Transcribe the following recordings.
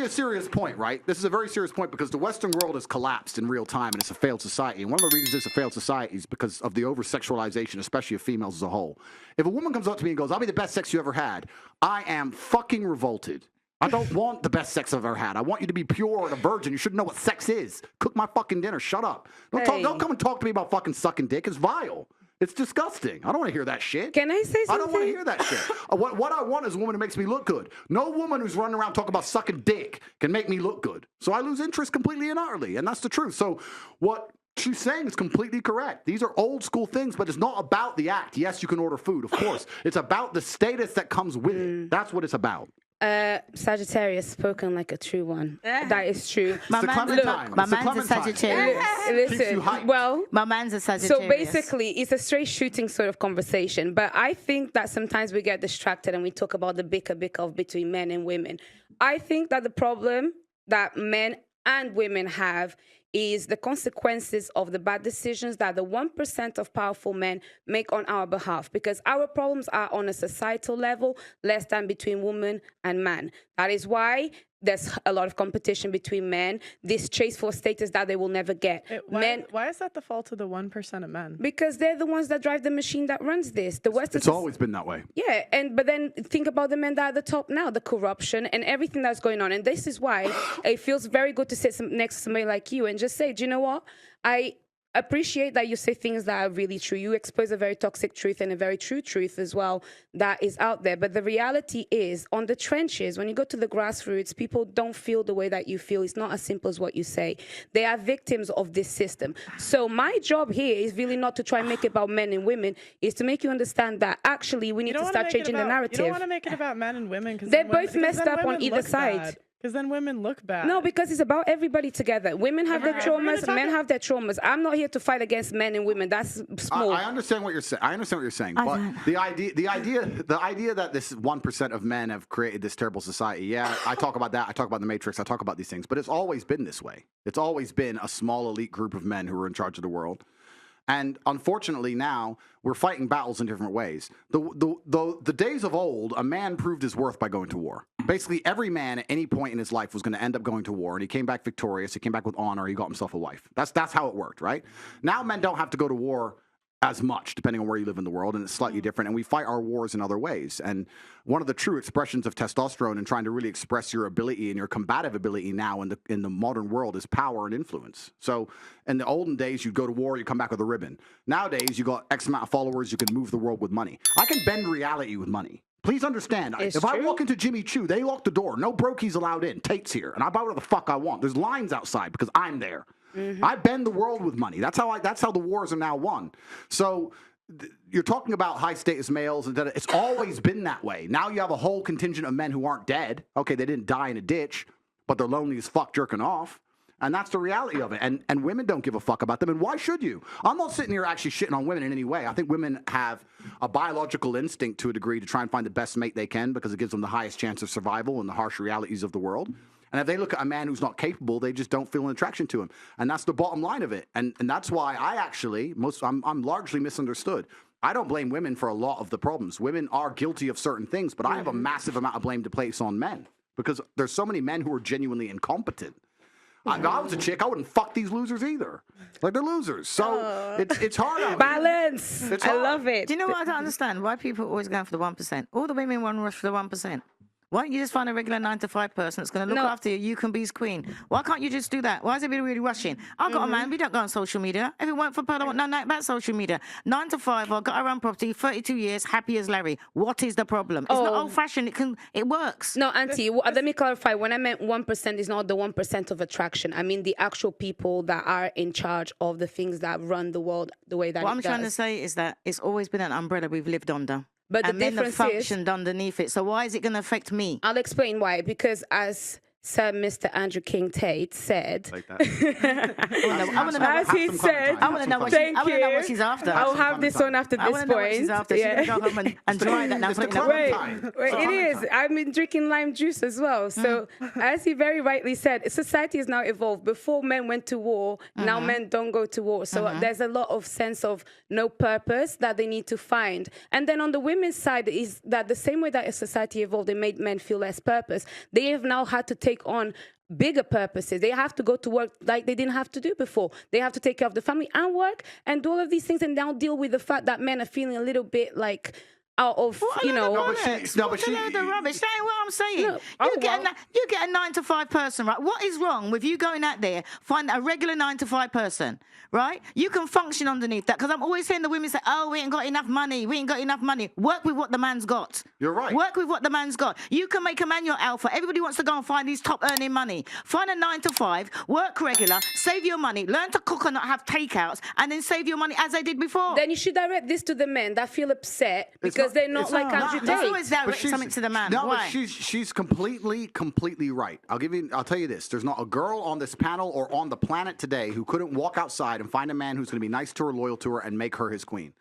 actually a serious point, right? This is a very serious point because the Western world has collapsed in real time and it's a failed society. And one of the reasons it's a failed society is because of the over-sexualization, especially of females as a whole. If a woman comes up to me and goes, I'll be the best sex you ever had, I am fucking revolted. I don't want the best sex I've ever had. I want you to be pure and a virgin. You should know what sex is. Cook my fucking dinner. Shut up. Don't come and talk to me about fucking sucking dick. It's vile. It's disgusting. I don't want to hear that shit. Can I say something? I don't want to hear that shit. What I want is a woman who makes me look good. No woman who's running around talking about sucking dick can make me look good. So I lose interest completely and utterly, and that's the truth. So what she's saying is completely correct. These are old school things, but it's not about the act. Yes, you can order food, of course. It's about the status that comes with it. That's what it's about. Sagittarius, spoken like a true one. That is true. My man's a Sagittarius. Listen, well, my man's a Sagittarius. So basically, it's a straight shooting sort of conversation. But I think that sometimes we get distracted and we talk about the bicker between men and women. I think that the problem that men and women have is the consequences of the bad decisions that the 1% of powerful men make on our behalf, because our problems are on a societal level less than between woman and man. That is why there's a lot of competition between men, this chase for status that they will never get. Why is that the fault of the 1% of men? Because they're the ones that drive the machine that runs this. The West It's always been that way. Yeah, but then think about the men that are at the top now, the corruption and everything that's going on. And this is why it feels very good to sit next to somebody like you and just say, do you know what? I appreciate that you say things that are really true. You expose a very toxic truth and a very true truth as well that is out there. But the reality is, on the trenches, when you go to the grassroots, people don't feel the way that you feel. It's not as simple as what you say. They are victims of this system. So my job here is really not to try and make it about men and women, is to make you understand that actually we need to start changing the narrative. You don't want to make it about men and women because they're both messed up on either side. Because then women look bad. No, because it's about everybody together. Women have their traumas, men have their traumas. I'm not here to fight against men and women. That's small. I understand what you're saying. But the idea that this 1% of men have created this terrible society. Yeah, I talk about that. I talk about the Matrix. I talk about these things. But it's always been this way. It's always been a small elite group of men who are in charge of the world. And unfortunately now, we're fighting battles in different ways. The days of old, a man proved his worth by going to war. Basically, every man at any point in his life was going to end up going to war, and he came back victorious, he came back with honor, he got himself a wife. That's how it worked, right? Now men don't have to go to war as much, depending on where you live in the world, and it's slightly different, and we fight our wars in other ways. And one of the true expressions of testosterone and trying to really express your ability and your combative ability now in the modern world is power and influence. So in the olden days, you'd go to war, you come back with a ribbon. Nowadays, you got X amount of followers, you can move the world with money. I can bend reality with money. Please understand, if I walk into Jimmy Choo, they lock the door. No brokies allowed in. Tate's here, and I buy whatever the fuck I want. There's lines outside because I'm there. I bend the world with money. That's how the wars are now won. So you're talking about high status males, and it's always been that way. Now you have a whole contingent of men who aren't dead. Okay, they didn't die in a ditch, but they're lonely as fuck jerking off. And that's the reality of it. And women don't give a fuck about them. And why should you? I'm not sitting here actually shitting on women in any way. I think women have a biological instinct to a degree to try and find the best mate they can because it gives them the highest chance of survival in the harsh realities of the world. And if they look at a man who's not capable, they just don't feel an attraction to him. And that's the bottom line of it. And that's why I'm largely misunderstood. I don't blame women for a lot of the problems. Women are guilty of certain things, but I have a massive amount of blame to place on men because there's so many men who are genuinely incompetent. If I was a chick, I wouldn't fuck these losers either. Like, they're losers. So it's hard out balance. It's I hard. love it. Do you know what I don't understand? Why people are always going for the 1%? All the women want to rush for the 1%. Why don't you just find a regular 9-to-5 person that's going to look after you? You can be his queen. Why can't you just do that? Why is it really rushing? I've got a man. We don't go on social media. If it weren't for Pearl, I want no night about social media. 9 to 5. I've got our own property. 32 years. Happy as Larry. What is the problem? It's not old-fashioned. It works. No, Auntie, let me clarify. When I meant 1% is not the 1% of attraction. I mean the actual people that are in charge of the things that run the world the way that it does. What I'm trying to say is that it's always been an umbrella we've lived under. But the and men have difference functioned underneath it. So why is it going to affect me? I'll explain why. Because as Sir Mr. Andrew King Tate said, like that. I want to know. as he said, I want to know what she's after. I'll have this one after this I want to know what she's point. after. She's going to go home and dry that now. Put it in that Wait, it is. I've been drinking lime juice as well. So, as he very rightly said, society has now evolved. Before men went to war, now men don't go to war. So there's a lot of sense of no purpose that they need to find. And then on the women's side is that the same way that a society evolved and made men feel less purpose, they have now had to take take on bigger purposes. They have to go to work like they didn't have to do before. They have to take care of the family and work and do all of these things, and now deal with the fact that men are feeling a little bit like out of, you know. No, but she, The rubbish. That ain't what I'm saying. No. You get a 9 to 5 person, right? What is wrong with you going out there, find a regular 9 to 5 person, right? You can function underneath that, because I'm always hearing the women say, "Oh, we ain't got enough money. We ain't got enough money." Work with what the man's got. You're right. Work with what the man's got. You can make a man your alpha. Everybody wants to go and find these top earning money. Find a 9 to 5, work regular, save your money, learn to cook and not have takeouts, and then save your money as they did before. Then you should direct this to the men that feel upset because they're not like Andrew There's Tate. always direct something to the man. No, Why? but she's completely right. I'll tell you this. There's not a girl on this panel or on the planet today who couldn't walk outside and find a man who's going to be nice to her, loyal to her, and make her his queen.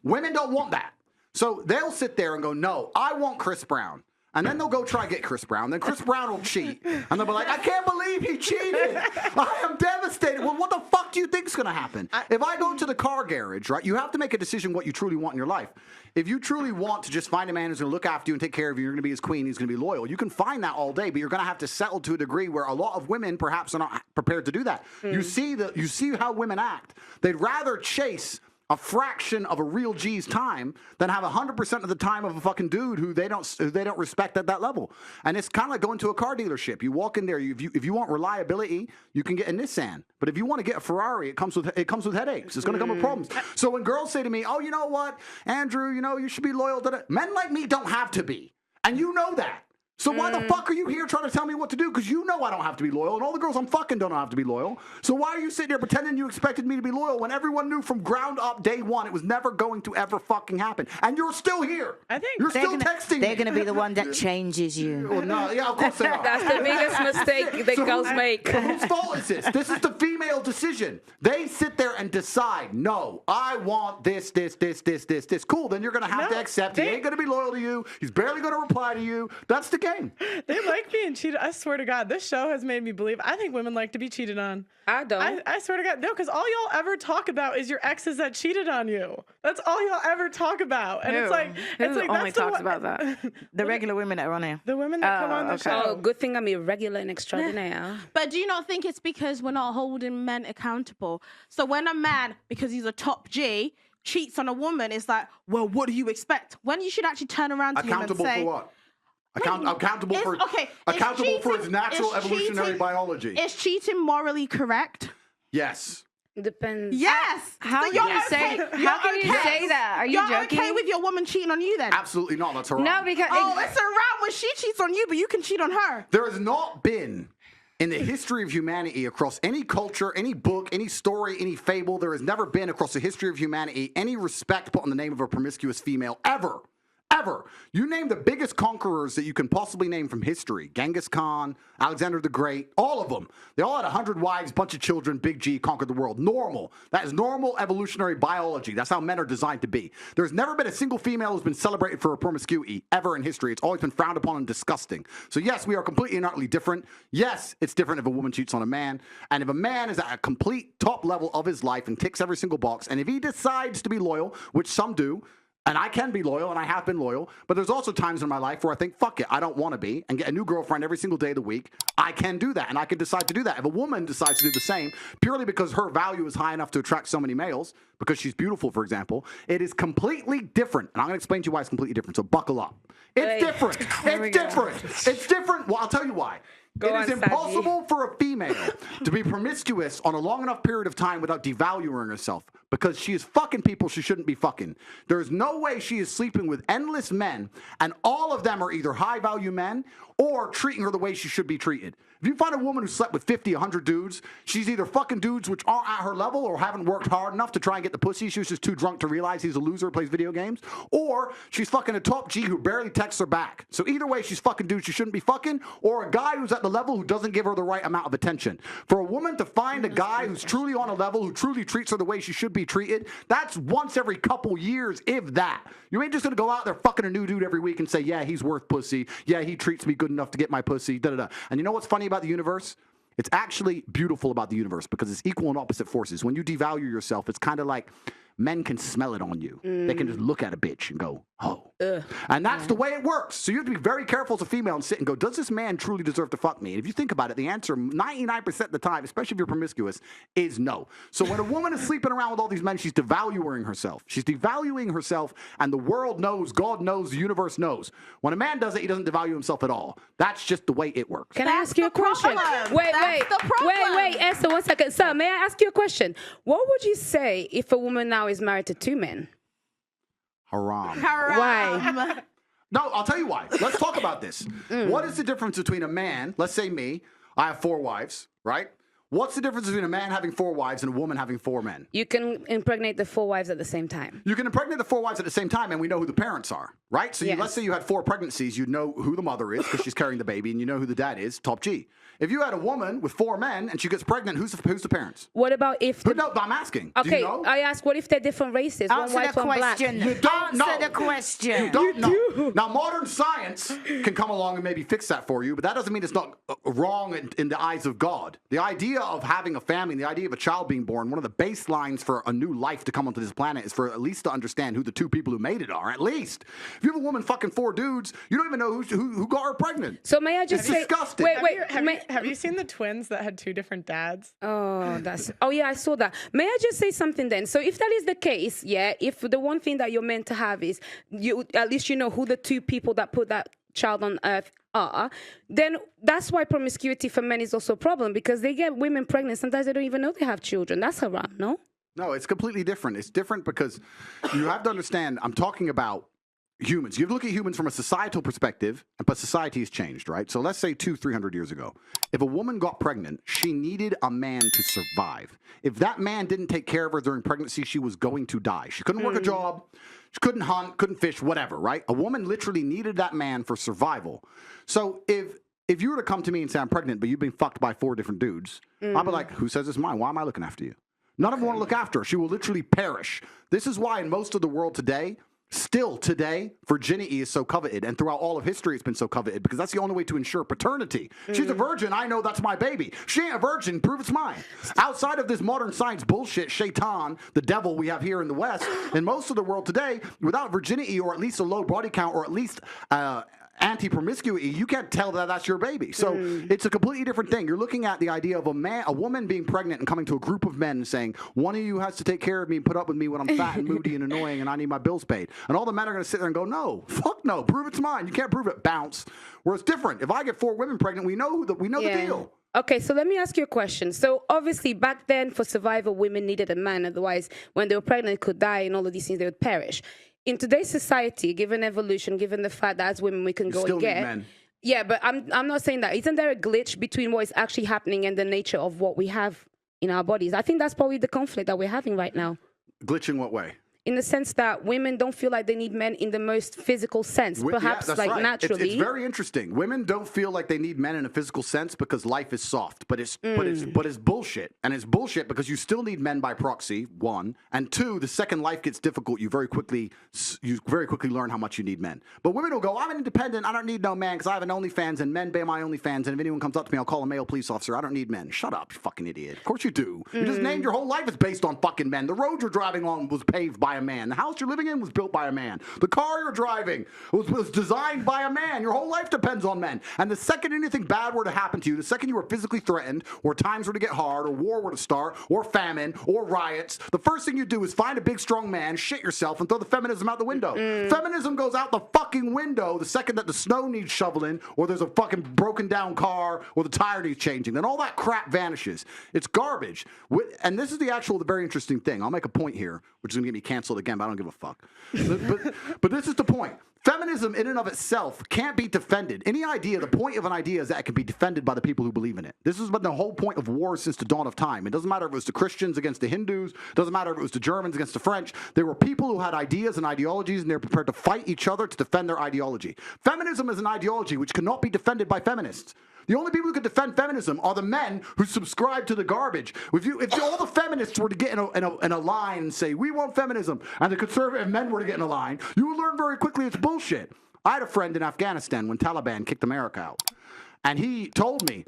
Women don't want that. So they'll sit there and go, "No, I want Chris Brown." And then they'll go try to get Chris Brown. Then Chris Brown will cheat. And they'll be like, "I can't believe he cheated. I am devastated." Well, what the fuck do you think is going to happen? If I go to the car garage, right, you have to make a decision what you truly want in your life. If you truly want to just find a man who's going to look after you and take care of you, you're going to be his queen, he's going to be loyal, you can find that all day, but you're going to have to settle to a degree where a lot of women perhaps are not prepared to do that. You see how women act. They'd rather chase a fraction of a real G's time than have 100% of the time of a fucking dude who they don't respect at that level. And it's kind of like going to a car dealership. You walk in there, if you want reliability, you can get a Nissan. But if you want to get a Ferrari, it comes with headaches. It's going to come with problems. So when girls say to me, "Oh, you know what, Andrew, you know, you should be loyal to that," men like me don't have to be. And you know that. So why the fuck are you here trying to tell me what to do? Because you know I don't have to be loyal, and all the girls I'm fucking don't have to be loyal. So why are you sitting there pretending you expected me to be loyal when everyone knew from ground up day one it was never going to ever fucking happen? And you're still here. I think you're still texting They're me. going to be the one that changes you. Well, no, yeah, of course they are. That's the biggest mistake that girls make. So whose fault is this? This is the female decision. They sit there and decide, "No, I want this. Cool, then you're going to have to accept he ain't going to be loyal to you. He's barely going to reply to you." That's the game. They like being cheated. I swear to God, this show has made me believe. I think women like to be cheated on. I don't. I swear to God, no, because all y'all ever talk about is your exes that cheated on you. That's all y'all ever talk about, and it's like only that's talks about that. The regular women that are on here. The women that come on the show. Oh, good thing I'm irregular and extraordinaire. But do you not think it's because we're not holding men accountable? So when a man, because he's a top G, cheats on a woman, it's like, well, what do you expect? When you should actually turn around to him and Accountable say, for what? Accountable for his natural evolutionary biology. Is cheating morally correct? Yes. Depends. Yes. How So can you're you say? okay- How can you you're okay- say that? Are you You're joking? okay with your woman cheating on you then? Absolutely not. That's haram. No, because Oh, it's around when she cheats on you, but you can cheat on her. There has not been in the history of humanity, across any culture, any book, any story, any fable, there has never been across the history of humanity any respect put on the name of a promiscuous female ever. Ever. You name the biggest conquerors that you can possibly name from history. Genghis Khan, Alexander the Great, all of them. They all had 100 wives, bunch of children, big G, conquered the world. Normal. That is normal evolutionary biology. That's how men are designed to be. There's never been a single female who's been celebrated for her promiscuity ever in history. It's always been frowned upon and disgusting. So yes, we are completely and utterly different. Yes, it's different if a woman cheats on a man. And if a man is at a complete top level of his life and ticks every single box, and if he decides to be loyal, which some do, and I can be loyal, and I have been loyal, but there's also times in my life where I think, fuck it, I don't want to be, and get a new girlfriend every single day of the week. I can do that, and I can decide to do that. If a woman decides to do the same, purely because her value is high enough to attract so many males, because she's beautiful, for example, it is completely different. And I'm going to explain to you why it's completely different, so buckle up. It's different. It's different. It's different. Well, I'll tell you why. It is impossible for a female to be promiscuous on a long enough period of time without devaluing herself, because she is fucking people she shouldn't be fucking. There is no way she is sleeping with endless men, and all of them are either high-value men or treating her the way she should be treated. If you find a woman who slept with 50, 100 dudes, she's either fucking dudes which aren't at her level or haven't worked hard enough to try and get the pussy. She was just too drunk to realize he's a loser, plays video games. Or she's fucking a top G who barely texts her back. So either way, she's fucking dudes she shouldn't be fucking, or a guy who's at the level who doesn't give her the right amount of attention. For a woman to find a guy who's truly on a level, who truly treats her the way she should be treated, that's once every couple years, if that. You ain't just gonna go out there fucking a new dude every week and say, yeah, he's worth pussy. Yeah, he treats me good enough to get my pussy, da-da-da. And you know what's funny about the universe? It's actually beautiful about the universe because it's equal and opposite forces. When you devalue yourself, it's kind of like men can smell it on you. They can just look at a bitch and go, Oh. And that's the way it works. So you have to be very careful as a female and sit and go, does this man truly deserve to fuck me? And if you think about it, the answer 99% of the time, especially if you're promiscuous, is no. So when a woman is sleeping around with all these men, she's devaluing herself. She's devaluing herself, and the world knows, God knows, the universe knows. When a man does it, he doesn't devalue himself at all. That's just the way it works. Can I ask you a question? Wait, Esther, 1 second. Sir, may I ask you a question? What would you say if a woman now is married to 2 men? Haram. Why? No, I'll tell you why. Let's talk about this. What is the difference between a man, let's say me, I have 4 wives, right? What's the difference between a man having 4 wives and a woman having 4 men? You can impregnate the 4 wives at the same time. You can impregnate the 4 wives at the same time, and we know who the parents are, right? So Yes. let's say you had 4 pregnancies, you know who the mother is because she's carrying the baby, and you know who the dad is, top G. If you had a woman with 4 men and she gets pregnant, who's the parents? What about if... No, I'm asking. Do Okay, you know? I ask, what if they're different races? One Answer white, the one black. question. You don't know. Answer the question. You don't know. Now, modern science can come along and maybe fix that for you, but that doesn't mean it's not wrong in the eyes of God. The idea of having a family, the idea of a child being born, one of the baselines for a new life to come onto this planet is for at least to understand who the 2 people who made it are. At least. If you have a woman fucking 4 dudes, you don't even know who got her pregnant. So may I just It's say... disgusting. Have you seen the twins that had 2 different dads? Oh yeah, I saw that. May I just say something then? So if that is the case, yeah, if the one thing that you're meant to have is you, at least you know who the 2 people that put that child on earth are, then that's why promiscuity for men is also a problem, because they get women pregnant. Sometimes they don't even know they have children. That's haram, no? No, it's completely different. It's different because you have to understand, I'm talking about humans. You have to look at humans from a societal perspective, but society has changed, right? So let's say 200-300 years ago, if a woman got pregnant, she needed a man to survive. If that man didn't take care of her during pregnancy, she was going to die. She couldn't work a job, she couldn't hunt, couldn't fish, whatever, right? A woman literally needed that man for survival. So if you were to come to me and say, I'm pregnant, but you've been fucked by 4 different dudes, I'd be like, who says it's mine? Why am I looking after you? None of them want to look after her. She will literally perish. This is why in most of the world today, still today, virginity is so coveted, and throughout all of history it's been so coveted, because that's the only way to ensure paternity. She's a virgin, I know that's my baby. She ain't a virgin, prove it's mine. Outside of this modern science bullshit, shaitan, the devil we have here in the West, in most of the world today, without virginity or at least a low body count or at least anti-promiscuity, you can't tell that that's your baby. So it's a completely different thing. You're looking at the idea of a woman being pregnant and coming to a group of men and saying, one of you has to take care of me and put up with me when I'm fat and moody and annoying and I need my bills paid. And all the men are going to sit there and go, no, fuck no, prove it's mine. You can't prove it, bounce. Where it's different. If I get 4 women pregnant, we know the deal. Okay, so let me ask you a question. So obviously back then for survival, women needed a man. Otherwise, when they were pregnant, they could die and all of these things, they would perish. In today's society, given evolution, given the fact that as women we can go and get... Men. Yeah, but I'm not saying that. Isn't there a glitch between what is actually happening and the nature of what we have in our bodies? I think that's probably the conflict that we're having right now. Glitch in what way? In the sense that women don't feel like they need men in the most physical sense, perhaps that's like right. naturally. It's very interesting. Women don't feel like they need men in a physical sense because life is soft, but it's bullshit. And it's bullshit because you still need men by proxy, 1, and 2, the second life gets difficult, you very quickly learn how much you need men. But women will go, I'm independent, I don't need no man because I have an OnlyFans and men pay my OnlyFans, and if anyone comes up to me, I'll call a male police officer. I don't need men. Shut up, you fucking idiot. Of course you do. You just named your whole life is based on fucking men. The road you're driving on was paved by a man. The house you're living in was built by a man. The car you're driving was designed by a man. Your whole life depends on men. And the second anything bad were to happen to you, the second you were physically threatened, or times were to get hard, or war were to start, or famine, or riots, the first thing you do is find a big strong man, shit yourself, and throw the feminism out the window. Feminism goes out the fucking window the second that the snow needs shoveling, or there's a fucking broken down car, or the tire needs changing. Then all that crap vanishes. It's garbage. And this is the very interesting thing. I'll make a point here, which is going to get me canceled again, but I don't give a fuck. But this is the point. Feminism in and of itself can't be defended. The point of an idea is that it can be defended by the people who believe in it. This has been the whole point of war since the dawn of time. It doesn't matter if it was the Christians against the Hindus. It doesn't matter if it was the Germans against the French. There were people who had ideas and ideologies, and they were prepared to fight each other to defend their ideology. Feminism is an ideology which cannot be defended by feminists. The only people who can defend feminism are the men who subscribe to the garbage. If all the feminists were to get in a line and say, we want feminism, and the conservative men were to get in a line, you would learn very quickly it's bullshit. I had a friend in Afghanistan when Taliban kicked America out. And he told me,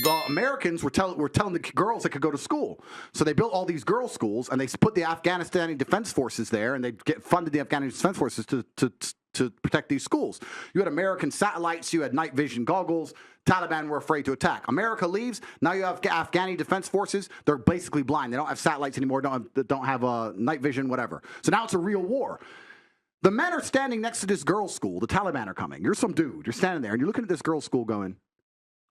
the Americans were telling the girls they could go to school. So they built all these girls' schools, and they put the Afghanistani Defense Forces there, and they funded the Afghanistani Defense Forces to protect these schools. You had American satellites, you had night vision goggles. Taliban were afraid to attack. America leaves. Now you have Afghani Defense Forces. They're basically blind. They don't have satellites anymore. Don't have night vision, whatever. So now it's a real war. The men are standing next to this girls' school. The Taliban are coming. You're some dude. You're standing there, and you're looking at this girls' school going,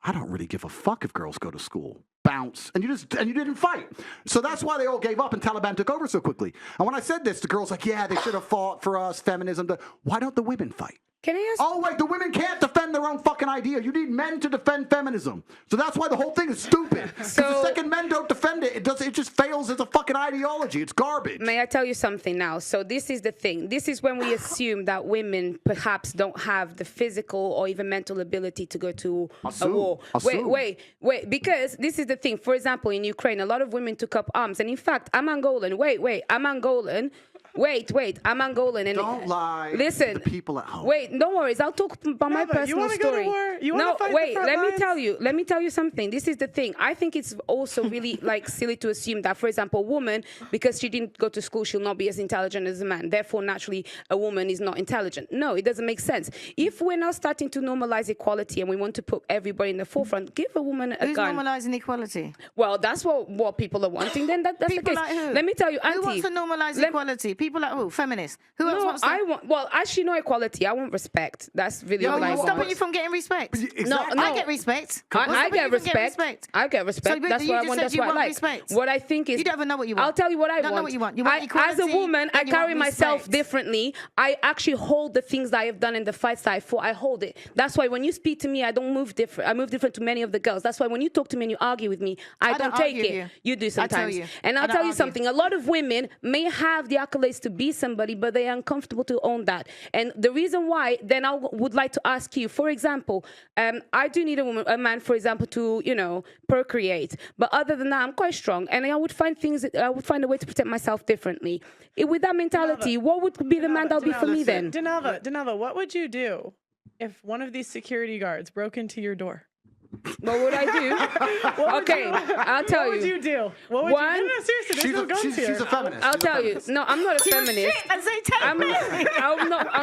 I don't really give a fuck if girls go to school. Bounce. And you didn't fight. So that's why they all gave up and Taliban took over so quickly. And when I said this, the girls like, yeah, they should have fought for us, feminism. Why don't the women fight? Can I ask? Oh, wait, the women can't defend their own fucking idea. You need men to defend feminism. So that's why the whole thing is stupid. Because the second men don't defend it, it just fails as a fucking ideology. It's garbage. May I tell you something now? So this is the thing. This is when we assume that women perhaps don't have the physical or even mental ability to go to a war. Wait. Because this is the thing. For example, in Ukraine, a lot of women took up arms. And in fact, I'm Angolan. Wait, I'm Angolan. Wait, I'm Angolan. And don't lie listen, to the people at home. Wait, no worries. I'll talk about my personal you wanna story. Go to war? You wanna fight wait, the front lines? let me tell you something. This is the thing. I think it's also really like silly to assume that, for example, a woman, because she didn't go to school, she'll not be as intelligent as a man. Therefore, naturally, a woman is not intelligent. No, it doesn't make sense. If we're now starting to normalize equality and we want to put everybody in the forefront, give a woman a Who's gun. normalising equality? Well, that's what people are wanting. Then that's People the case. like who? Let me tell you, Auntie. Who wants to normalise equality? People like who? Feminists. Who else No, wants to? I want. Well, actually, no equality. I want respect. That's really Yeah, what I What's want. stopping you from getting respect? Exactly. No. I get respect. I What's stopping get you from getting respect. I get respect. So, but that's you what I just want. said That's you what I want like. respect. What I think is, You don't even know what you want. I'll tell you what I You don't want. know what you want. You want as a equality woman, I and you want carry myself respect. differently. I actually hold the things that I have done in the fights that I fought. I hold it. That's why when you speak to me, I don't move different. I move different to many of the girls. That's why when you talk to me and you argue with me, I don't take argue it. you. You do I tell sometimes. you. And I I'll don't tell you argue. something. A lot of women may have the accolades to be somebody, but they are uncomfortable to own that. And the reason why, then I would like to ask you, for example, I do need a man, for example, to, procreate. But other than that, I'm quite strong. And I would find a way to protect myself differently. With that mentality, what would be the man that would be for me then? Denava, what would you do if one of these security guards broke into your door? What would I do? I'll tell you. What would you do? What would you do? No, seriously, there's no guns here. She's a feminist. I'll tell you. No, I'm not a feminist. Shit, and say, take me. I'm not.